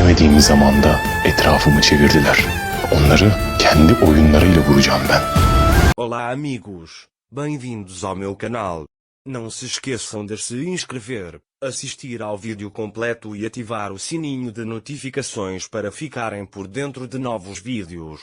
Beklemediğim zamanda etrafımı çevirdiler. Onları kendi oyunlarıyla vuracağım ben. Olá amigos, bem-vindos ao meu canal. Não se esqueçam de se inscrever, assistir ao vídeo completo e ativar o sininho de notificações para ficarem por dentro de novos vídeos.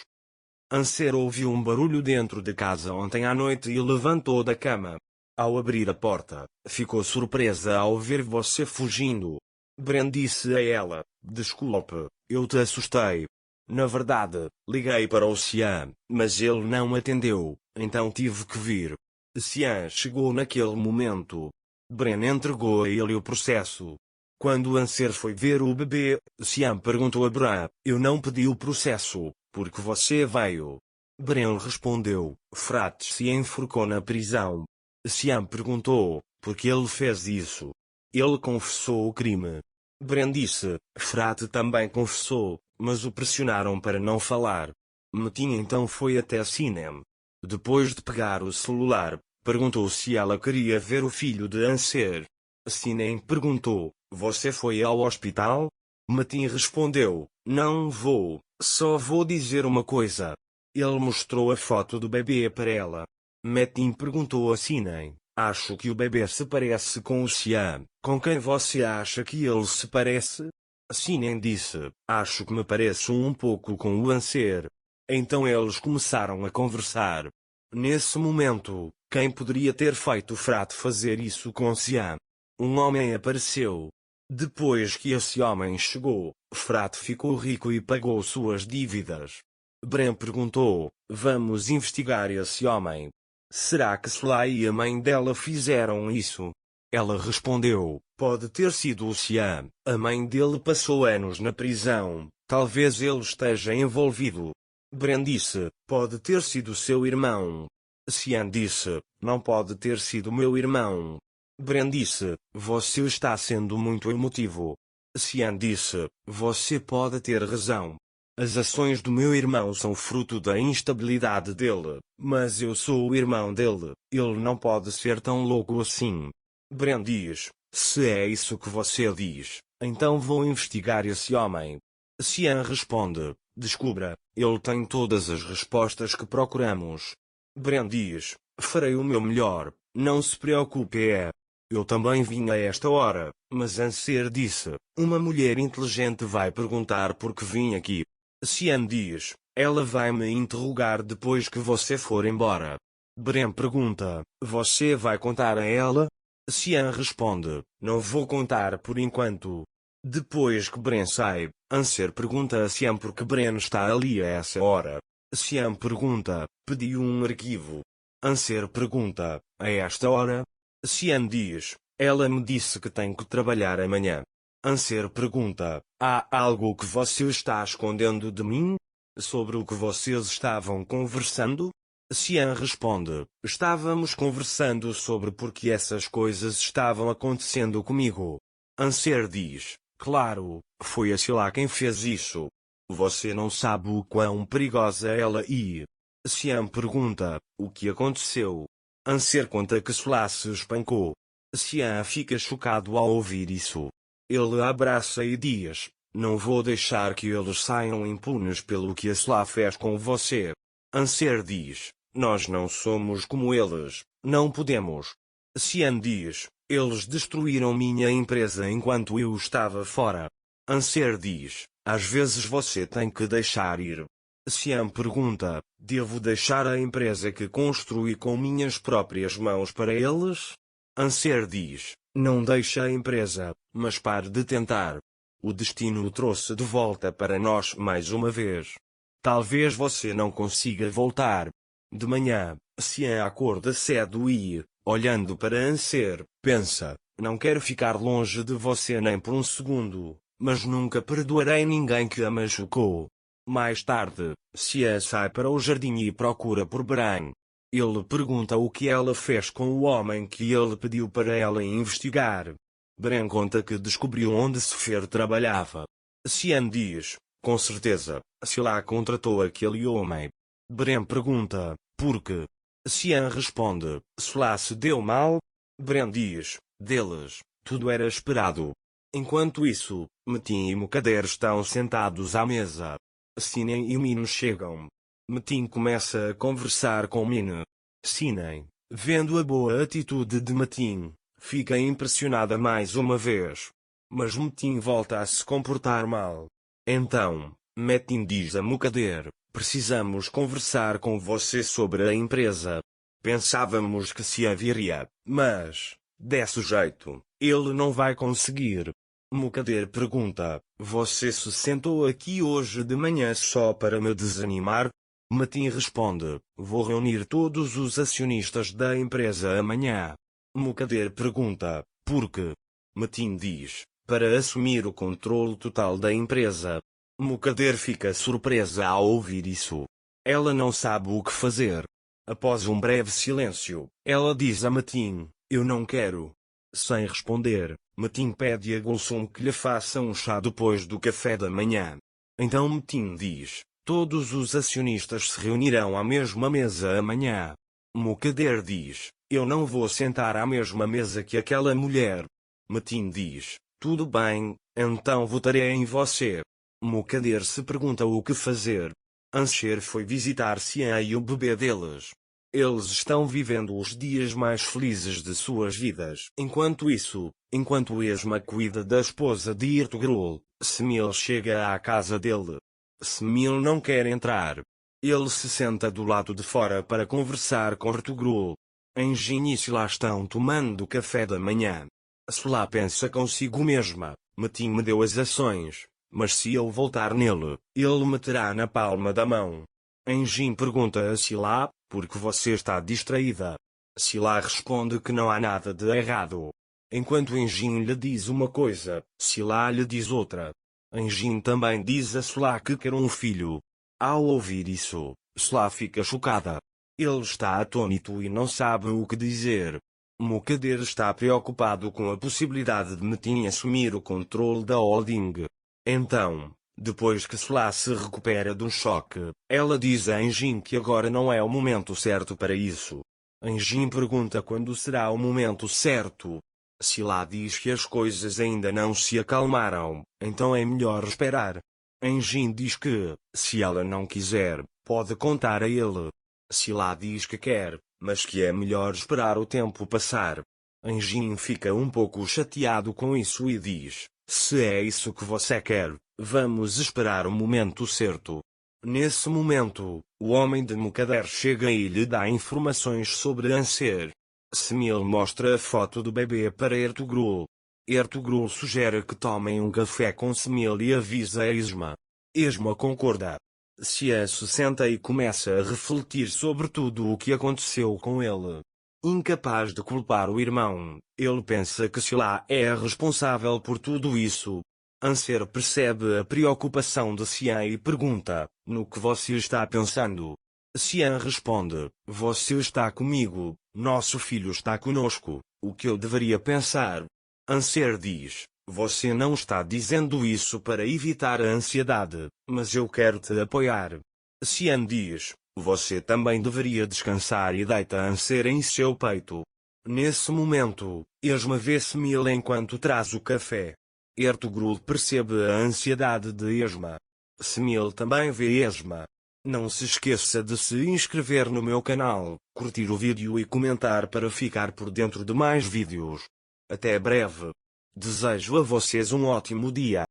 Anser ouviu um barulho dentro de casa ontem à noite e levantou da cama. Ao abrir a porta, ficou surpresa ao ver você fugindo. Bren disse a ela: "Desculpe, eu te assustei. Na verdade, liguei para o Xian, mas ele não atendeu, então tive que vir." Xian chegou naquele momento. Bren entregou a ele o processo. Quando Anser foi ver o bebê, Xian perguntou a Bren: "Eu não pedi o processo, porque você veio?" Bren respondeu: "Frates se enforcou na prisão." Xian perguntou: "Por que ele fez isso?" Ele confessou o crime. Bren disse: "Frate também confessou, mas o pressionaram para não falar." Metin então foi até Sinem. Depois de pegar o celular, perguntou se ela queria ver o filho de Anser. Sinem perguntou: "Você foi ao hospital?" Metin respondeu: "Não vou, só vou dizer uma coisa." Ele mostrou a foto do bebê para ela. Metin perguntou a Sinem: "Acho que o bebê se parece com o Xian. Com quem você acha que ele se parece?" Sinem disse: "Acho que me pareço um pouco com o Anser." Então eles começaram a conversar. Nesse momento, quem poderia ter feito Frate fazer isso com Xian? Um homem apareceu. Depois que esse homem chegou, Frate ficou rico e pagou suas dívidas. Bren perguntou: "Vamos investigar esse homem. Será que Sly e a mãe dela fizeram isso?" Ela respondeu: "Pode ter sido o Xian, a mãe dele passou anos na prisão, talvez ele esteja envolvido." Bren disse: "Pode ter sido seu irmão." Xian disse: "Não pode ter sido meu irmão." Bren disse: "Você está sendo muito emotivo." Xian disse: "Você pode ter razão. As ações do meu irmão são fruto da instabilidade dele, mas eu sou o irmão dele, ele não pode ser tão louco assim." Bren diz: "Se é isso que você diz, então vou investigar esse homem." Xian responde: "Descubra, ele tem todas as respostas que procuramos." Bren diz: "Farei o meu melhor, não se preocupe. Eu também vim a esta hora, mas Anser disse: uma mulher inteligente vai perguntar por que vim aqui." Xian diz: "Ela vai me interrogar depois que você for embora." Bren pergunta: "Você vai contar a ela?" Xian responde: "Não vou contar por enquanto." Depois que Bren sai, Anser pergunta a Xian por que Bren está ali a essa hora. Xian pergunta: "Pediu um arquivo." Anser pergunta: "A esta hora?" Xian diz: "Ela me disse que tem que trabalhar amanhã." Anser pergunta: "Há algo que você está escondendo de mim? Sobre o que vocês estavam conversando?" Xian responde: "Estávamos conversando sobre por que essas coisas estavam acontecendo comigo." Anser diz: "Claro, foi a Sila quem fez isso. Você não sabe o quão perigosa ela é." Xian pergunta: "O que aconteceu?" Anser conta que Sila se espancou. Xian fica chocado ao ouvir isso. Ele abraça e diz: "Não vou deixar que eles saiam impunes pelo que a Sila fez com você." Anser diz: "Nós não somos como eles, não podemos." Xian diz: "Eles destruíram minha empresa enquanto eu estava fora." Anser diz: "Às vezes você tem que deixar ir." Xian pergunta: "Devo deixar a empresa que construí com minhas próprias mãos para eles?" Anser diz: "Não deixe a empresa, mas pare de tentar. O destino o trouxe de volta para nós mais uma vez. Talvez você não consiga voltar." De manhã, Xian acorda cedo e, olhando para Anser, pensa: "Não quero ficar longe de você nem por um segundo, mas nunca perdoarei ninguém que a machucou." Mais tarde, Xian sai para o jardim e procura por Bren. Ele pergunta o que ela fez com o homem que ele pediu para ela investigar. Bren conta que descobriu onde Sefer trabalhava. Xian diz: "Com certeza, Sila contratou aquele homem." Bren pergunta: "Por quê?" Xian responde: "Sila se deu mal." Bren diz: "Deles, tudo era esperado." Enquanto isso, Metin e Mukader estão sentados à mesa. Sinem e Mino chegam. Metin começa a conversar com Mino. Sinem, vendo a boa atitude de Metin, fica impressionada mais uma vez. Mas Metin volta a se comportar mal. Então, Metin diz a Mukader: precisamos conversar com você sobre a empresa. Pensávamos que se viria, mas, desse jeito, ele não vai conseguir. Mukader pergunta: você se sentou aqui hoje de manhã só para me desanimar? Metin responde: vou reunir todos os acionistas da empresa amanhã. Mukader pergunta: por quê? Metin diz: para assumir o controle total da empresa. Mukader fica surpresa ao ouvir isso. Ela não sabe o que fazer. Após um breve silêncio, ela diz a Metin: eu não quero. Sem responder, Metin pede a Gulsum que lhe faça um chá depois do café da manhã. Então Metin diz: todos os acionistas se reunirão à mesma mesa amanhã. Mukader diz: eu não vou sentar à mesma mesa que aquela mulher. Metin diz: tudo bem, então votarei em você. Mukader se pergunta o que fazer. Ansher foi visitar Sian e o bebê deles. Eles estão vivendo os dias mais felizes de suas vidas. Enquanto isso, enquanto Esma cuida da esposa de Ertugrul, Semil chega à casa dele. Semil não quer entrar. Ele se senta do lado de fora para conversar com Ertugrul. Engin e Sila estão tomando café da manhã. Sila pensa consigo mesma: Metin me deu as ações, mas se eu voltar nele, ele me terá na palma da mão. Engin pergunta a Sila: por que você está distraída? Sila responde que não há nada de errado. Enquanto Engin lhe diz uma coisa, Sila lhe diz outra. Engin também diz a Sila que quer um filho. Ao ouvir isso, Sila fica chocada. Ele está atônito e não sabe o que dizer. Mukader está preocupado com a possibilidade de Metin assumir o controle da holding. Então, depois que Sila se recupera do choque, ela diz a Engin que agora não é o momento certo para isso. Engin pergunta quando será o momento certo. Sila diz que as coisas ainda não se acalmaram, então é melhor esperar. Engin diz que, se ela não quiser, pode contar a ele. Sila diz que quer, mas que é melhor esperar o tempo passar. Engin fica um pouco chateado com isso e diz: se é isso que você quer, vamos esperar o momento certo. Nesse momento, o homem de Mukader chega e lhe dá informações sobre Ansher. Semil mostra a foto do bebê para Ertugrul. Ertugrul sugere que tomem um café com Semil e avisa a Esma. Esma concorda. Sia se senta e começa a refletir sobre tudo o que aconteceu com ele. Incapaz de culpar o irmão, ele pensa que Sila é a responsável por tudo isso. Ansher percebe a preocupação de Sian e pergunta: no que você está pensando? Sian responde: você está comigo, nosso filho está conosco, o que eu deveria pensar? Ansher diz: você não está dizendo isso para evitar a ansiedade, mas eu quero te apoiar. Sian diz: você também deveria descansar e deita Ansher em seu peito. Nesse momento, Esma vê Semil enquanto traz o café. Ertugrul percebe a ansiedade de Esma. Semil também vê Esma. Não se esqueça de se inscrever no meu canal, curtir o vídeo e comentar para ficar por dentro de mais vídeos. Até breve. Desejo a vocês um ótimo dia.